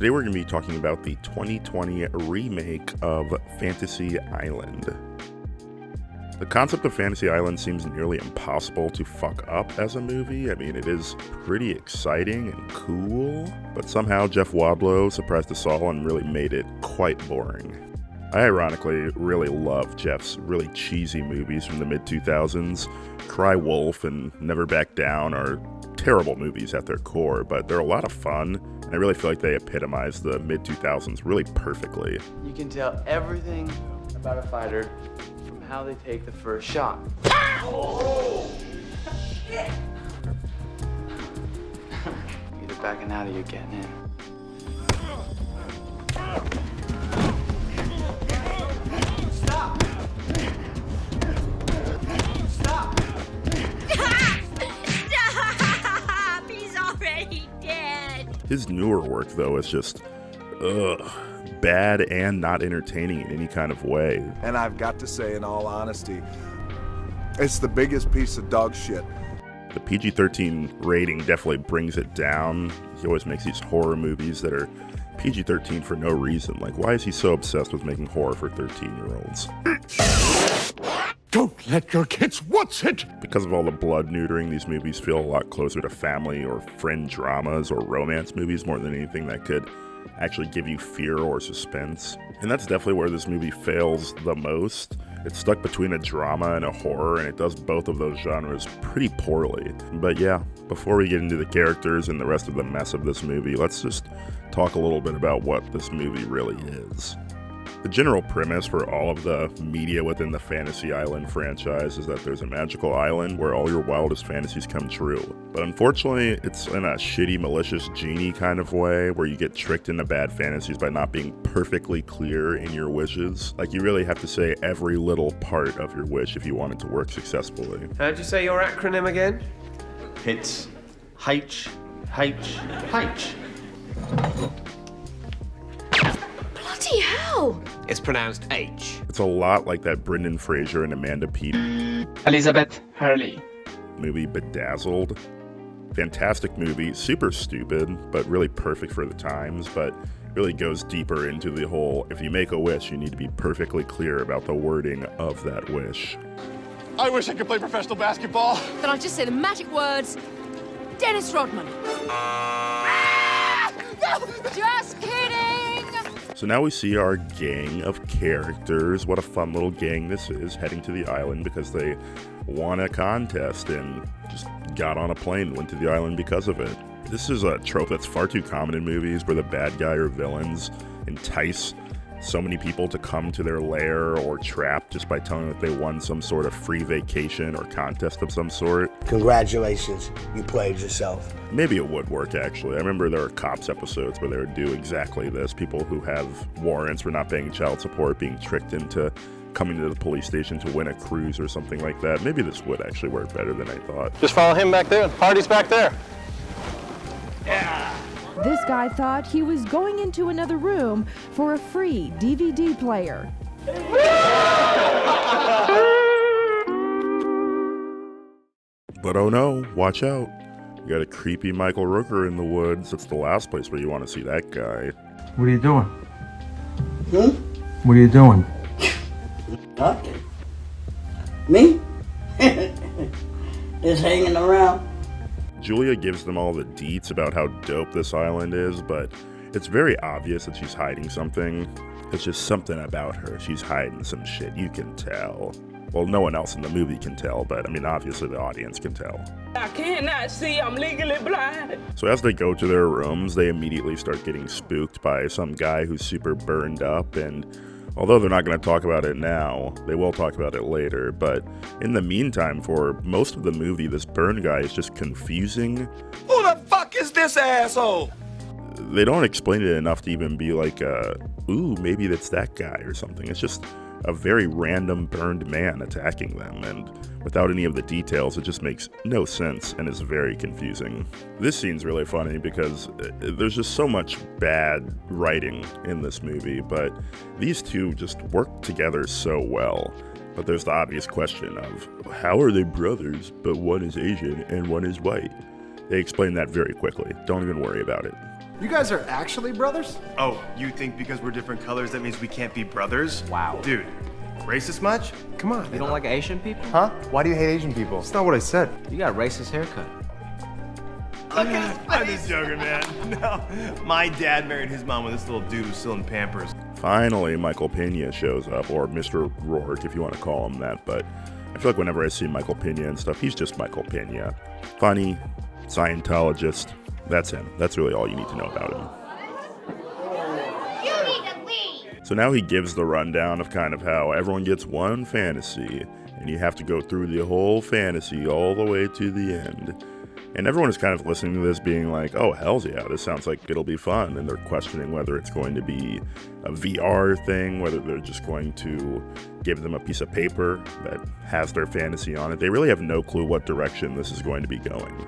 Today we're going to be talking about the 2020 remake of Fantasy Island. The concept of Fantasy Island seems nearly impossible to fuck up as a movie. I mean, it is pretty exciting and cool, but somehow Jeff Wadlow surprised us all and really made it quite boring. I ironically really love Jeff's really cheesy movies from the mid-2000s. Cry Wolf and Never Back Down are terrible movies at their core, but they're a lot of fun, and I really feel like they epitomize the mid-2000s really perfectly. You can tell everything about a fighter from how they take the first shot. Oh! Either backing out or you're getting in. Stop! Stop! Stop! He's already dead. His newer work, though, is just, bad and not entertaining in any kind of way. And I've got to say, in all honesty, it's the biggest piece of dog shit. The PG-13 rating definitely brings it down. He always makes these horror movies that are PG-13 for no reason. Like, why is he so obsessed with making horror for 13-year-olds? Don't let your kids watch it! Because of all the blood neutering, these movies feel a lot closer to family or friend dramas or romance movies more than anything that could actually give you fear or suspense. And that's definitely where this movie fails the most. It's stuck between a drama and a horror, and it does both of those genres pretty poorly. But yeah, before we get into the characters and the rest of the mess of this movie, let's just talk a little bit about what this movie really is. The general premise for all of the media within the Fantasy Island franchise is that there's a magical island where all your wildest fantasies come true. But unfortunately, it's in a shitty, malicious genie kind of way where you get tricked into bad fantasies by not being perfectly clear in your wishes. Like, you really have to say every little part of your wish if you want it to work successfully. How'd you say your acronym again? It's H. Bloody hell! It's pronounced H. It's a lot like that Brendan Fraser and Amanda Peet Elizabeth Hurley movie Bedazzled. Fantastic movie, super stupid, but really perfect for the times, but really goes deeper into the whole, if you make a wish, you need to be perfectly clear about the wording of that wish. I wish I could play professional basketball. Then I'll just say the magic words, Dennis Rodman. Just kidding! So now we see our gang of characters. What a fun little gang this is, heading to the island because they won a contest and just got on a plane and went to the island because of it. This is a trope that's far too common in movies where the bad guy or villains entice so many people to come to their lair or trap just by telling them that they won some sort of free vacation or contest of some sort. Congratulations, you played yourself. Maybe it would work, actually. I remember there were Cops episodes where they would do exactly this. People who have warrants for not paying child support being tricked into coming to the police station to win a cruise or something like that. Maybe this would actually work better than I thought. Just follow him back there. The party's back there. This guy thought he was going into another room for a free DVD player. But oh no, watch out. You got a creepy Michael Rooker in the woods. That's the last place where you want to see that guy. What are you doing? What are you doing? Nothing. Me? Just hanging around. Julia gives them all the deets about how dope this island is, but it's very obvious that she's hiding something. It's just something about her. She's hiding some shit, you can tell. Well, no one else in the movie can tell, but I mean, obviously the audience can tell. I cannot see, I'm legally blind. So as they go to their rooms, they immediately start getting spooked by some guy who's super burned up, and although they're not going to talk about it now, they will talk about it later, but in the meantime, for most of the movie, this burn guy is just confusing. Who the fuck is this asshole? They don't explain it enough to even be like, ooh, maybe that's that guy or something. It's just a very random burned man attacking them, and without any of the details, it just makes no sense and is very confusing. This scene's really funny because there's just so much bad writing in this movie, but these two just work together so well. But there's the obvious question of, how are they brothers, but one is Asian and one is white? They explain that very quickly. Don't even worry about it. You guys are actually brothers? Oh, you think because we're different colors that means we can't be brothers? Wow. Dude, racist much? Come on. You don't like Asian people? Huh? Why do you hate Asian people? That's not what I said. You got a racist haircut. Look at his face. I'm just joking, man. No. My dad married his mom with this little dude who's still in Pampers. Finally, Michael Peña shows up, or Mr. Rourke, if you want to call him that, but I feel like whenever I see Michael Peña and stuff, he's just Michael Peña. Funny, Scientologist, that's him. That's really all you need to know about him. You need to leave! So now he gives the rundown of kind of how everyone gets one fantasy, and you have to go through the whole fantasy all the way to the end. And everyone is kind of listening to this being like, oh, hells yeah, this sounds like it'll be fun. And they're questioning whether it's going to be a VR thing, whether they're just going to give them a piece of paper that has their fantasy on it. They really have no clue what direction this is going to be going.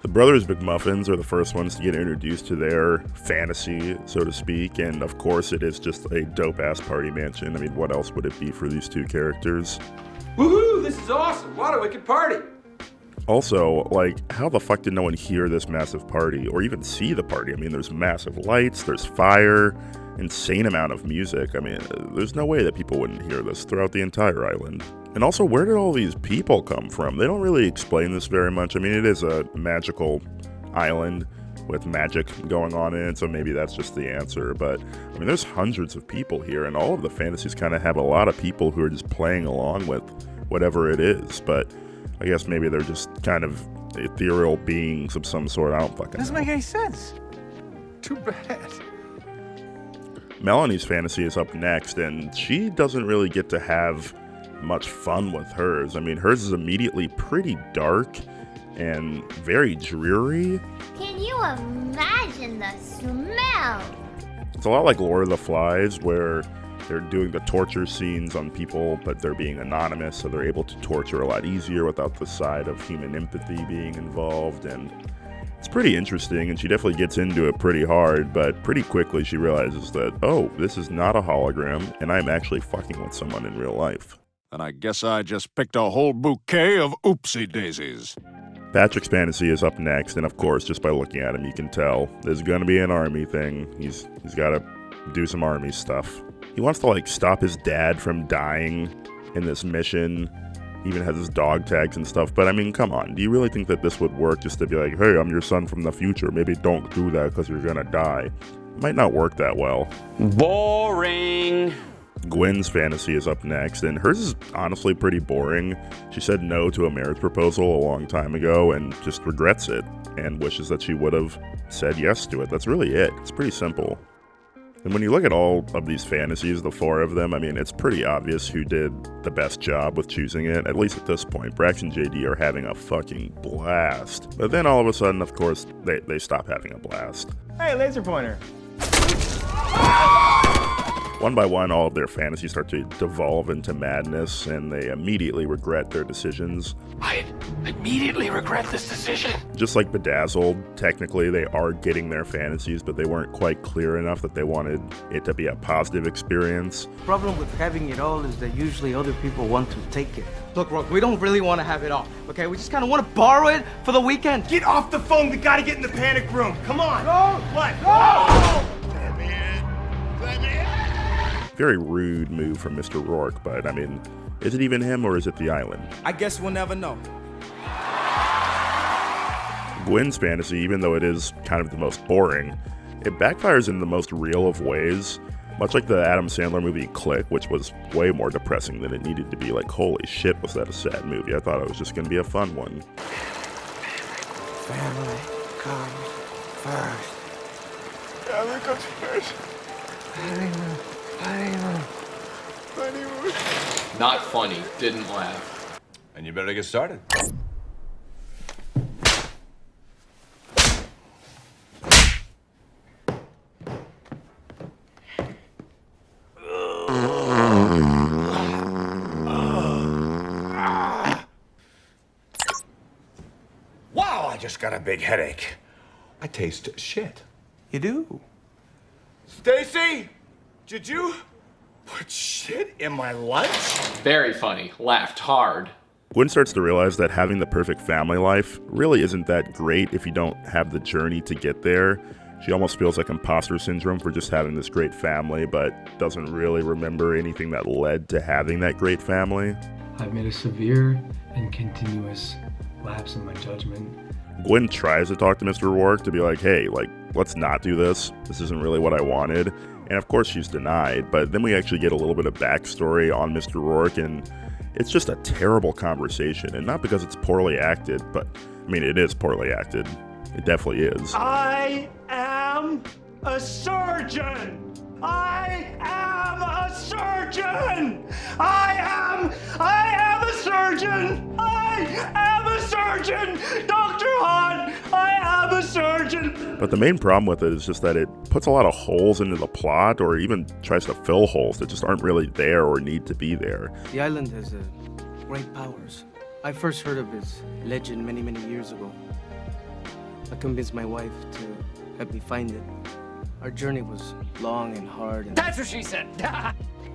The Brothers McMuffins are the first ones to get introduced to their fantasy, so to speak. And of course, it is just a dope-ass party mansion. I mean, what else would it be for these two characters? Woohoo, this is awesome. What a wicked party. Also, like, how the fuck did no one hear this massive party or even see the party? I mean, there's massive lights, there's fire, insane amount of music. I mean, there's no way that people wouldn't hear this throughout the entire island. And also, where did all these people come from? They don't really explain this very much. I mean, it is a magical island with magic going on in it, so maybe that's just the answer. But, I mean, there's hundreds of people here, and all of the fantasies kind of have a lot of people who are just playing along with whatever it is. But I guess maybe they're just kind of ethereal beings of some sort. I don't fucking know. Doesn't make any sense. Too bad. Melanie's fantasy is up next, and she doesn't really get to have much fun with hers. I mean, hers is immediately pretty dark and very dreary. Can you imagine the smell? It's a lot like Lord of the Flies, where they're doing the torture scenes on people, but they're being anonymous, so they're able to torture a lot easier without the side of human empathy being involved. And it's pretty interesting, and she definitely gets into it pretty hard, but pretty quickly she realizes that, oh, this is not a hologram, and I'm actually fucking with someone in real life. And I guess I just picked a whole bouquet of oopsie daisies. Patrick's fantasy is up next, and of course, just by looking at him, you can tell there's gonna be an army thing. He's gotta do some army stuff. He wants to, like, stop his dad from dying in this mission. He even has his dog tags and stuff. But, I mean, come on. Do you really think that this would work just to be like, hey, I'm your son from the future. Maybe don't do that because you're gonna die. It might not work that well. Boring. Gwen's fantasy is up next, and hers is honestly pretty boring. She said no to a marriage proposal a long time ago and just regrets it and wishes that she would have said yes to it. That's really it. It's pretty simple. And when you look at all of these fantasies, the four of them, I mean, it's pretty obvious who did the best job with choosing it, at least at this point. Brax and JD are having a fucking blast. But then all of a sudden, of course, they stop having a blast. Hey, laser pointer. One by one, all of their fantasies start to devolve into madness, and they immediately regret their decisions. I immediately regret this decision. Just like Bedazzled, technically they are getting their fantasies, but they weren't quite clear enough that they wanted it to be a positive experience. The problem with having it all is that usually other people want to take it. Look, Rook, we don't really want to have it all, okay? We just kind of want to borrow it for the weekend. Get off the phone. We gotta get in the panic room. Come on. Go! What? Go! Let me in. Let me in. Very rude move from Mr. Rourke, but I mean, is it even him or is it the island? I guess we'll never know. Gwen's fantasy, even though it is kind of the most boring, it backfires in the most real of ways. Much like the Adam Sandler movie Click, which was way more depressing than it needed to be. Like, holy shit, was that a sad movie. I thought it was just going to be a fun one. Family comes first. Family comes first. Honeymoon. Not funny. Didn't laugh. And you better get started. Wow, I just got a big headache. I taste shit. You do? Stacy, did you put shit in my lunch? Very funny. Laughed hard. Gwen starts to realize that having the perfect family life really isn't that great if you don't have the journey to get there. She almost feels like imposter syndrome for just having this great family, but doesn't really remember anything that led to having that great family. I've made a severe and continuous lapse in my judgment. Gwen tries to talk to Mr. Rourke to be like, hey, like, let's not do this. This isn't really what I wanted. And of course she's denied, but then we actually get a little bit of backstory on Mr. Rourke, and it's just a terrible conversation. And not because it's poorly acted, but, I mean, it is poorly acted. It definitely is. I am a surgeon! I am a surgeon! I am a surgeon! I am a surgeon! Dr. Hahn, I am a surgeon! But the main problem with it is just that it puts a lot of holes into the plot, or even tries to fill holes that just aren't really there or need to be there. The island has great powers. I first heard of his legend many, many years ago. I convinced my wife to help me find it. Our journey was long and hard. And That's what she said!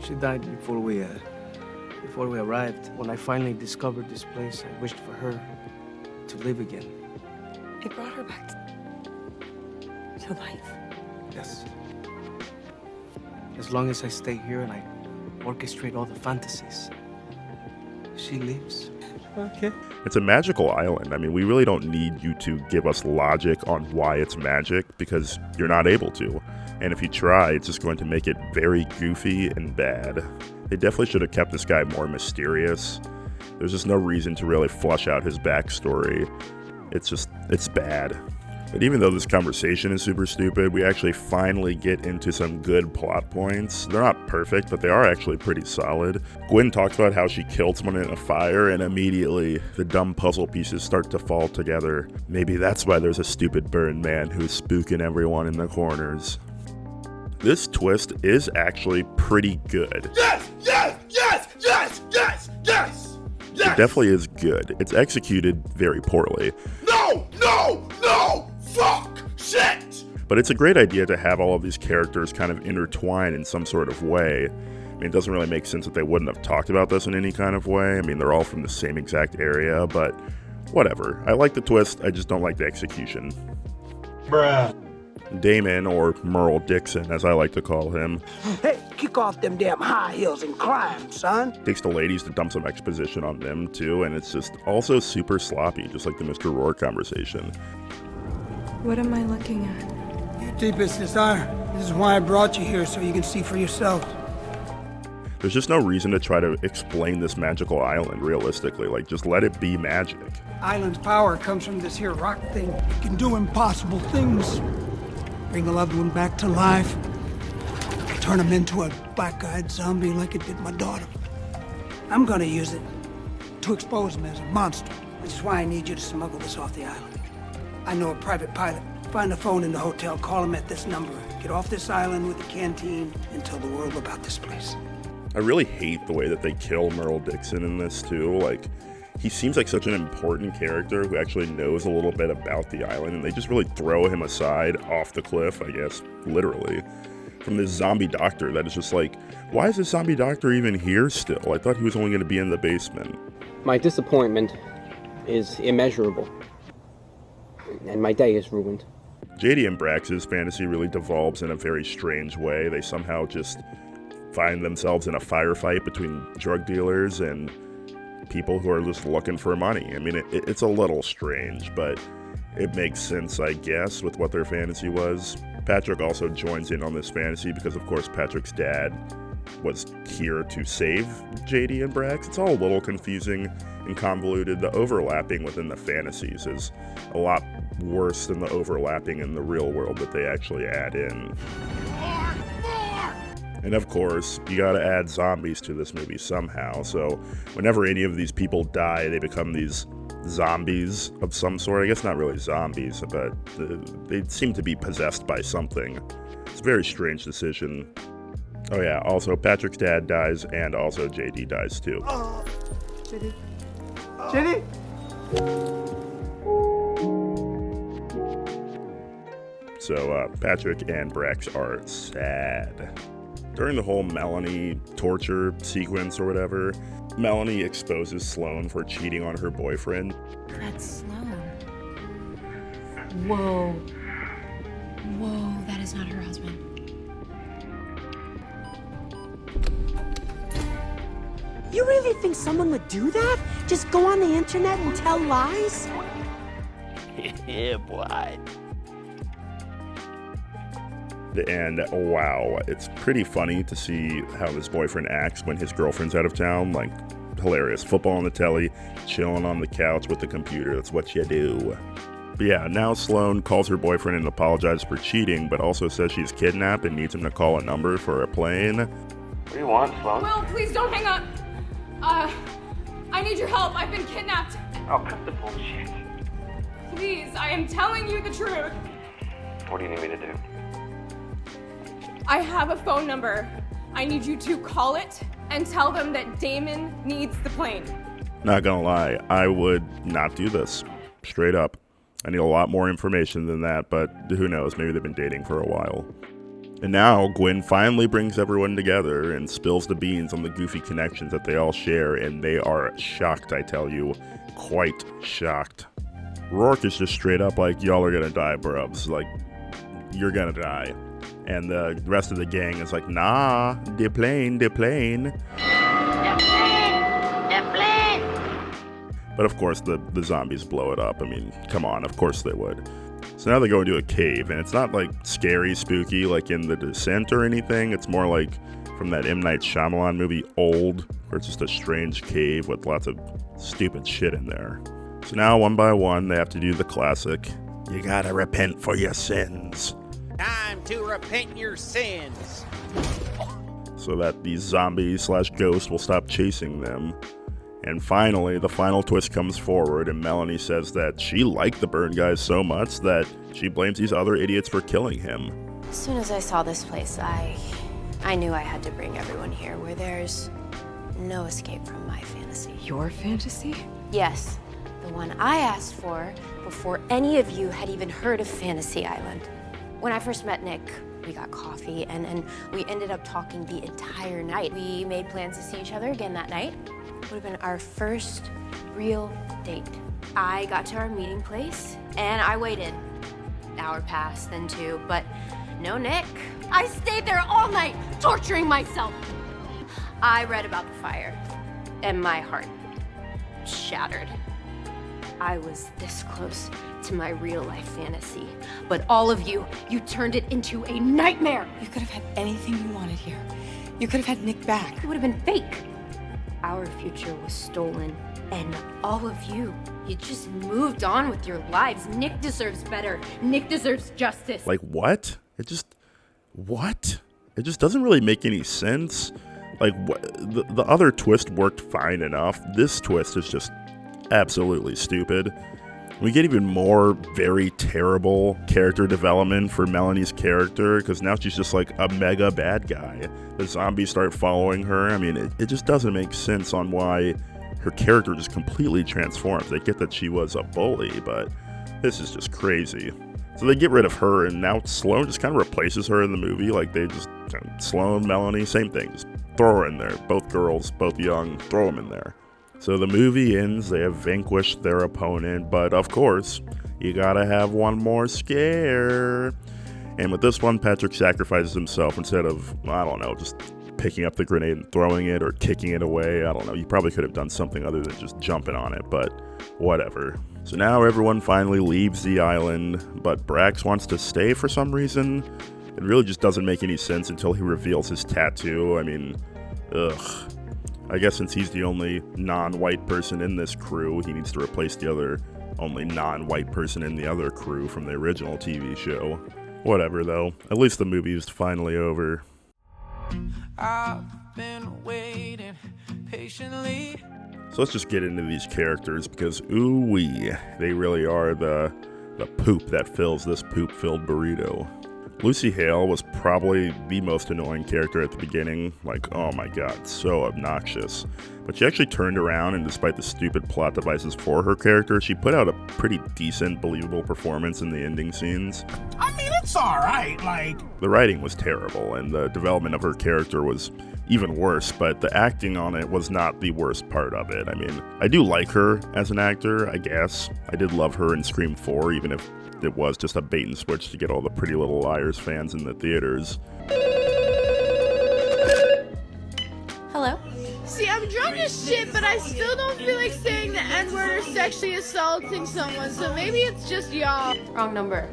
she died before we arrived. When I finally discovered this place, I wished for her to live again. It brought her back to life. Yes. As long as I stay here and I orchestrate all the fantasies, she leaves. Okay. It's a magical island. I mean, we really don't need you to give us logic on why it's magic, because you're not able to. And if you try, it's just going to make it very goofy and bad. They definitely should have kept this guy more mysterious. There's just no reason to really flush out his backstory. It's bad. But even though this conversation is super stupid, we actually finally get into some good plot points. They're not perfect, but they are actually pretty solid. Gwen talks about how she killed someone in a fire, and immediately the dumb puzzle pieces start to fall together. Maybe that's why there's a stupid burned man who's spooking everyone in the corners. This twist is actually pretty good. Yes! Yes! Yes! Yes! Yes! Yes! Yes! It definitely is good. It's executed very poorly. No! No! No! Fuck! Shit! But it's a great idea to have all of these characters kind of intertwine in some sort of way. I mean, it doesn't really make sense that they wouldn't have talked about this in any kind of way. I mean, they're all from the same exact area, but whatever. I like the twist, I just don't like the execution. Bruh. Damon, or Merle Dixon, as I like to call him, Hey, kick off them damn high heels and climb, son. takes the ladies to dump some exposition on them too, and it's just also super sloppy, just like the Mr. Rourke conversation. What am I looking at? Your deepest desire. This is why I brought you here, so you can see for yourself. There's just no reason to try to explain this magical island realistically. Like, just let it be magic. Island's power comes from this here rock thing. It can do impossible things. Bring a loved one back to life. Turn him into a black-eyed zombie like it did my daughter. I'm gonna use it to expose him as a monster, which is why I need you to smuggle this off the island. I know a private pilot. Find a phone in the hotel, call him at this number. Get off this island with the canteen and tell the world about this place. I really hate the way that they kill Merle Dixon in this too. Like, he seems like such an important character who actually knows a little bit about the island, and they just really throw him aside off the cliff, I guess, literally, from this zombie doctor that is just like, why is this zombie doctor even here still? I thought he was only going to be in the basement. My disappointment is immeasurable, and my day is ruined. JD and Brax's fantasy really devolves in a very strange way. They somehow just find themselves in a firefight between drug dealers and people who are just looking for money. I mean, it's a little strange, but it makes sense, I guess, with what their fantasy was. Patrick also joins in on this fantasy because, of course, Patrick's dad was here to save JD and Brax. It's all a little confusing and convoluted. The overlapping within the fantasies is a lot worse than the overlapping in the real world that they actually add in. And of course, you gotta add zombies to this movie somehow, so whenever any of these people die, they become these zombies of some sort. I guess not really zombies, but they seem to be possessed by something. It's a very strange decision. Oh yeah, also Patrick's dad dies, and also JD dies too. JD? JD? So Patrick and Brax are sad. During the whole Melanie torture sequence or whatever, Melanie exposes Sloane for cheating on her boyfriend. That's Sloane. Whoa. Whoa, that is not her husband. You really think someone would do that? Just go on the internet and tell lies? Yeah, boy. And wow, it's pretty funny to see how this boyfriend acts when his girlfriend's out of town. Like, hilarious. Football on the telly, chilling on the couch with the computer. That's what you do. But yeah, now Sloane calls her boyfriend and apologizes for cheating, but also says she's kidnapped and needs him to call a number for a plane. What do you want, Sloane? Will, please don't hang up. I need your help. I've been kidnapped. Oh, cut the bullshit. Please, I am telling you the truth. What do you need me to do? I have a phone number. I need you to call it and tell them that Damon needs the plane. Not gonna lie, I would not do this. Straight up. I need a lot more information than that, but who knows, maybe they've been dating for a while. And now Gwen finally brings everyone together and spills the beans on the goofy connections that they all share, and they are shocked, I tell you. Quite shocked. Rourke is just straight up like, y'all are gonna die, brubs. Like, you're gonna die. And the rest of the gang is like, nah, the plane. The plane! But of course, the zombies blow it up. I mean, come on, of course they would. So now they go into a cave, and it's not like scary, spooky, like in The Descent or anything. It's more like from that M. Night Shyamalan movie, Old, where it's just a strange cave with lots of stupid shit in there. So now, one by one, they have to do the classic, you gotta repent for your sins. Time to repent your sins. So that these zombies/ghosts will stop chasing them. And finally, the final twist comes forward, and Melanie says that she liked the burn guys so much that she blames these other idiots for killing him. As soon as I saw this place, I knew I had to bring everyone here where there's no escape from my fantasy. Your fantasy? Yes, the one I asked for before any of you had even heard of Fantasy Island. When I first met Nick, we got coffee and we ended up talking the entire night. We made plans to see each other again that night. It would have been our first real date. I got to our meeting place and I waited. An hour passed, then 2, but no Nick. I stayed there all night, torturing myself. I read about the fire and my heart shattered. I was this close to my real life fantasy, but all of you turned it into a nightmare. You could have had anything you wanted here. You could have had Nick back. It would have been fake. Our future was stolen, and all of you just moved on with your lives. Nick deserves better. Nick deserves justice. Like, what? What? It just doesn't really make any sense. Like, the other twist worked fine enough. This twist is just absolutely stupid. We get even more very terrible character development for Melanie's character, because now she's just like a mega bad guy. The zombies start following her. I mean, it just doesn't make sense on why her character just completely transforms. They get that she was a bully, but this is just crazy. So they get rid of her, and now Sloane just kind of replaces her in the movie. Like, they just, Sloane, Melanie, same thing. Just throw her in there. Both girls, both young, throw them in there. So the movie ends, they have vanquished their opponent, but of course, you gotta have one more scare. And with this one, Patrick sacrifices himself instead of, I don't know, just picking up the grenade and throwing it or kicking it away. I don't know, you probably could have done something other than just jumping on it, but whatever. So now everyone finally leaves the island, but Brax wants to stay for some reason. It really just doesn't make any sense until he reveals his tattoo. I mean, ugh. I guess since he's the only non-white person in this crew, he needs to replace the other only non-white person in the other crew from the original TV show. Whatever, though. At least the movie is finally over. I've been waiting patiently. So let's just get into these characters, because ooh-wee, they really are the poop that fills this poop-filled burrito. Lucy Hale was probably the most annoying character at the beginning. Like, oh my god, so obnoxious. But she actually turned around, and despite the stupid plot devices for her character, she put out a pretty decent, believable performance in the ending scenes. I mean, it's alright, like... The writing was terrible, and the development of her character was even worse, but the acting on it was not the worst part of it. I mean, I do like her as an actor, I guess. I did love her in Scream 4, even if it was just a bait and switch to get all the Pretty Little Liars fans in the theaters. Hello? See, I'm drunk as shit, but I still don't feel like saying the N-word or sexually assaulting someone, so maybe it's just y'all. Wrong number.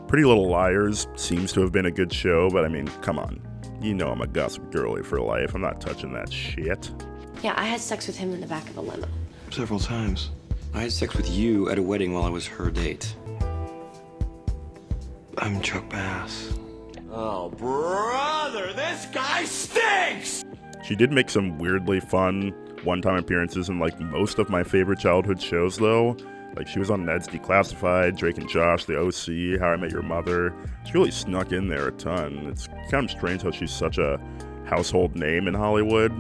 Pretty Little Liars seems to have been a good show, but I mean, come on. You know I'm a gossip girly for life. I'm not touching that shit. Yeah, I had sex with him in the back of a limo. Several times. I had sex with you at a wedding while I was her date. I'm Chuck Bass. Oh, brother, this guy stinks! She did make some weirdly fun one-time appearances in like most of my favorite childhood shows, though. Like, she was on Ned's Declassified, Drake and Josh, The OC, How I Met Your Mother. She really snuck in there a ton. It's kind of strange how she's such a household name in Hollywood.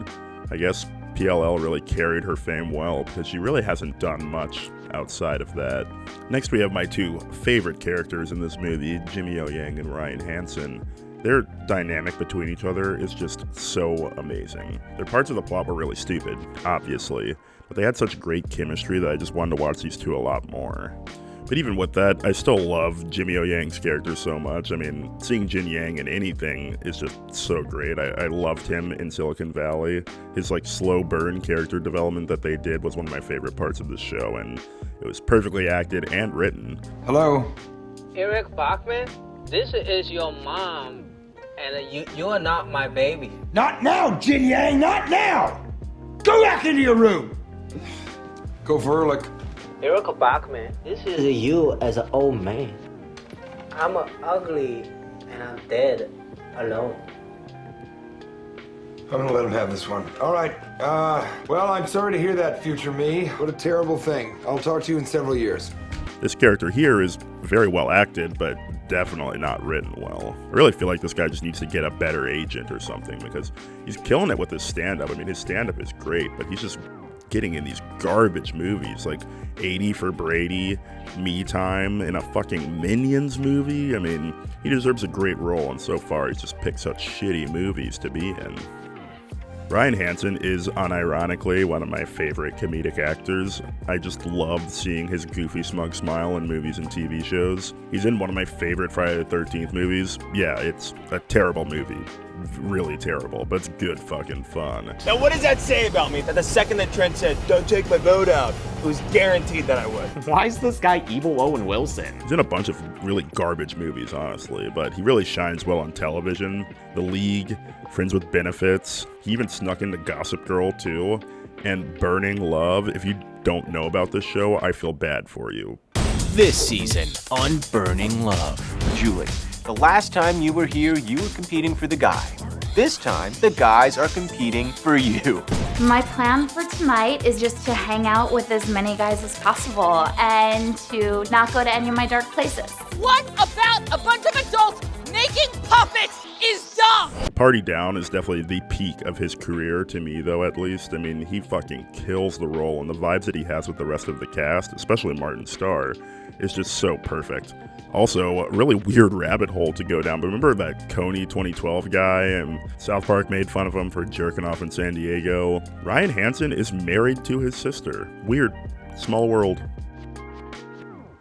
I guess PLL really carried her fame well, because she really hasn't done much outside of that. Next, we have my two favorite characters in this movie, Jimmy O. Yang and Ryan Hansen. Their dynamic between each other is just so amazing. Their parts of the plot were really stupid, obviously, but they had such great chemistry that I just wanted to watch these two a lot more. But even with that, I still love Jimmy O. Yang's character so much. I mean, seeing Jin Yang in anything is just so great. I loved him in Silicon Valley. His like slow burn character development that they did was one of my favorite parts of the show, and it was perfectly acted and written. Hello? Eric Bachman, this is your mom, and you are not my baby. Not now, Jin Yang, not now! Go back into your room! Go for Ehrlich. Eric Bachman, this is you as an old man. I'm ugly, and I'm dead, alone. I'm gonna let him have this one. All right. Well, I'm sorry to hear that, future me. What a terrible thing. I'll talk to you in several years. This character here is very well acted, but definitely not written well. I really feel like this guy just needs to get a better agent or something, because he's killing it with his stand-up. I mean, his stand-up is great, but he's just getting in these garbage movies, like 80 for Brady, Me Time, in a fucking Minions movie. I mean, he deserves a great role, and so far he's just picked such shitty movies to be in. Ryan Hansen is unironically one of my favorite comedic actors. I just love seeing his goofy, smug smile in movies and TV shows. He's in one of my favorite Friday the 13th movies. Yeah, it's a terrible movie. Really terrible, but it's good fucking fun. Now what does that say about me? That the second that Trent said, don't take my vote out, it was guaranteed that I would. Why is this guy evil Owen Wilson? He's in a bunch of really garbage movies, honestly, but he really shines well on television. The League, Friends with Benefits. He even snuck into Gossip Girl, too. And Burning Love. If you don't know about this show, I feel bad for you. This season on Burning Love. Julie, the last time you were here, you were competing for the guy. This time, the guys are competing for you. My plan for tonight is just to hang out with as many guys as possible and to not go to any of my dark places. What about a bunch of adults making puppets is dumb? Party Down is definitely the peak of his career, to me, though, at least. I mean, he fucking kills the role, and the vibes that he has with the rest of the cast, especially Martin Starr, is just so perfect. Also, a really weird rabbit hole to go down, but remember that Coney 2012 guy, and South Park made fun of him for jerking off in San Diego? Ryan Hansen is married to his sister. Weird. Small world.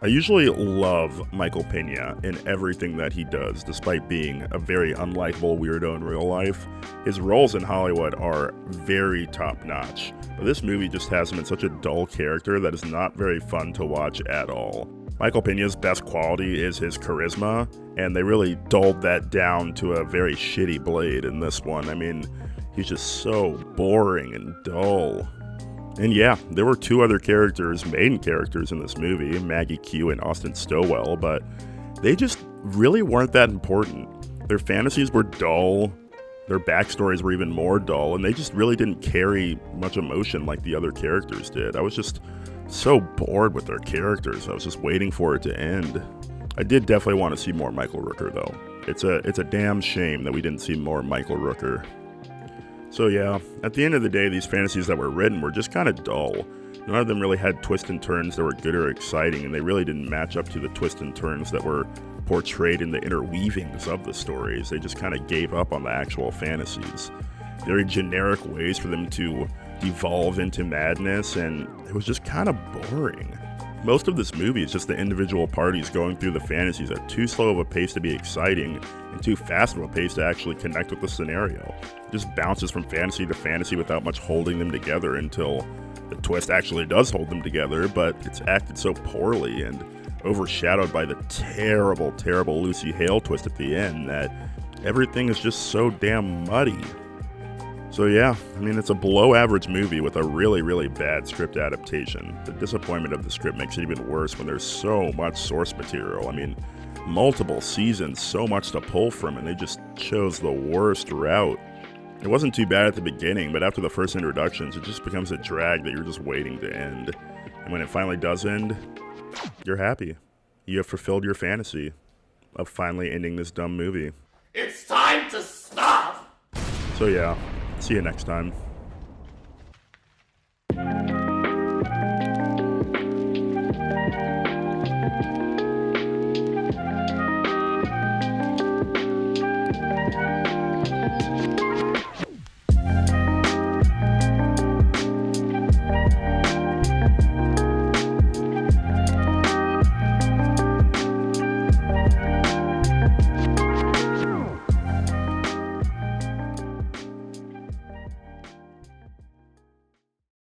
I usually love Michael Peña in everything that he does, despite being a very unlikable weirdo in real life. His roles in Hollywood are very top-notch, but this movie just has him in such a dull character that is not very fun to watch at all. Michael Peña's best quality is his charisma, and they really dulled that down to a very shitty Blade in this one. I mean, he's just so boring and dull. And yeah, there were two other characters, main characters in this movie, Maggie Q and Austin Stowell, but they just really weren't that important. Their fantasies were dull, their backstories were even more dull, and they just really didn't carry much emotion like the other characters did. I was just so bored with their characters. I was just waiting for it to end. I did definitely want to see more Michael Rooker, though. It's a damn shame that we didn't see more Michael Rooker. So yeah, at the end of the day, these fantasies that were written were just kind of dull. None of them really had twists and turns that were good or exciting, and they really didn't match up to the twists and turns that were portrayed in the interweavings of the stories. They just kind of gave up on the actual fantasies. Very generic ways for them to devolve into madness, and it was just kind of boring. Most of this movie is just the individual parties going through the fantasies at too slow of a pace to be exciting and too fast of a pace to actually connect with the scenario. It just bounces from fantasy to fantasy without much holding them together until the twist actually does hold them together, but it's acted so poorly and overshadowed by the terrible, terrible Lucy Hale twist at the end that everything is just so damn muddy. So yeah, I mean, it's a below average movie with a really, really bad script adaptation. The disappointment of the script makes it even worse when there's so much source material. I mean, multiple seasons, so much to pull from, and they just chose the worst route. It wasn't too bad at the beginning, but after the first introductions, it just becomes a drag that you're just waiting to end. And when it finally does end, you're happy. You have fulfilled your fantasy of finally ending this dumb movie. It's time to stop! So yeah. See you next time.